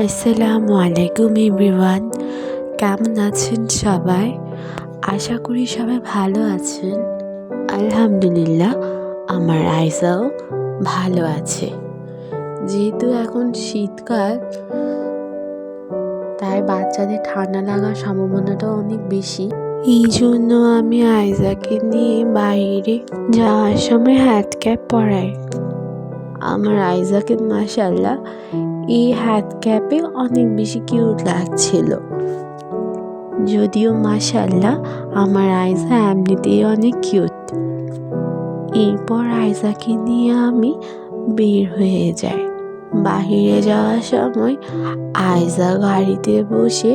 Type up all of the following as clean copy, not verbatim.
আসসালামু আলাইকুম এভরিওয়ান, কেমন আছেন সবাই? আশা করি সবাই ভালো আছেন। আলহামদুলিল্লাহ, আমার আইসাও ভালো আছে। যেহেতু এখন শীতকাল, তাই বাচ্চাদের ঠান্ডা লাগার সম্ভাবনাটা অনেক বেশি। এই জন্য আমি আইজাকে নিয়ে বাইরে যাওয়ার সময় হ্যাট ক্যাপ পরাই। আমার আইজাকে মাশাআল্লাহ এই হ্যাট ক্যাপে অনেক বেশি কিউট লাগছিল। যদিও মাশাআল্লাহ আমার আইজা এমনিতেই অনেক কিউট। এরপর আইজাকে নিয়ে আমি বের হয়ে যাই। বাহিরে যাওয়ার সময় আইজা গাড়িতে বসে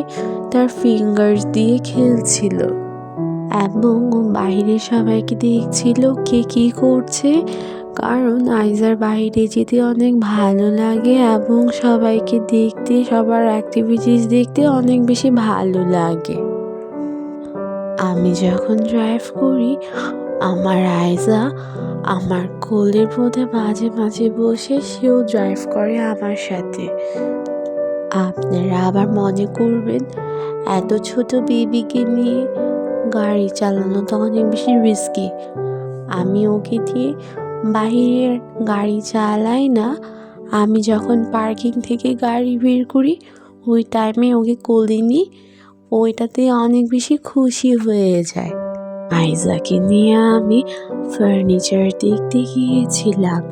তার ফিঙ্গার্স দিয়ে খেলছিল এবং বাইরে সবাইকে দেখছিল কে কী করছে, কারণ আইজার বাইরে যেতে অনেক ভালো লাগে এবং সবাইকে দেখতে, সবার অ্যাক্টিভিটিস দেখতে অনেক বেশি ভালো লাগে। আমি যখন ড্রাইভ করি, আমার আইজা আমার কোলের মধ্যে মাঝে মাঝে বসে সেও ড্রাইভ করে আমার সাথে। আপনারা আবার মনে করবেন এত ছোট বেবিকে নিয়ে গাড়ি চালানো তো অনেক বেশি রিস্কি। আমি ওকে দিয়ে বাহিরের গাড়ি চালাই না। আমি যখন পার্কিং থেকে গাড়ি বের করি ওই টাইমে ওকে কোলে নিই, ওইটাতে অনেক বেশি খুশি হয়ে যায়। আইজাকে নিয়ে আমি ফার্নিচার দেখতে গিয়েছিলাম।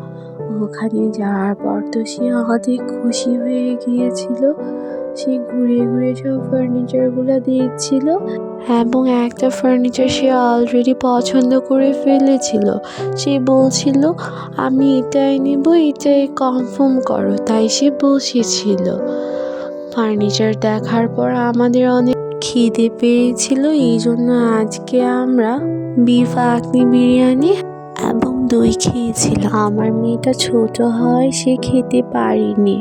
ওখানে যাওয়ার পর তো সে অনেক খুশি হয়ে গিয়েছিল। সে ঘুরে ঘুরে সব ফার্নিচারগুলো দেখছিল এবং একটা ফার্নিচার সে অলরেডি পছন্দ করে ফেলেছিল। সে বলছিল আমি এটাই নেব, এটাই কনফার্ম করো, তাই সে বসেছিল। ফার্নিচার দেখার পর আমাদের অনেক খিদে পেয়েছিল, এই জন্য আজকে আমরা বিফ আখনি বিরিয়ানি এবং দই খেয়েছিলাম। আমার মেয়েটা ছোট হয়, সে খেতে পারেনি।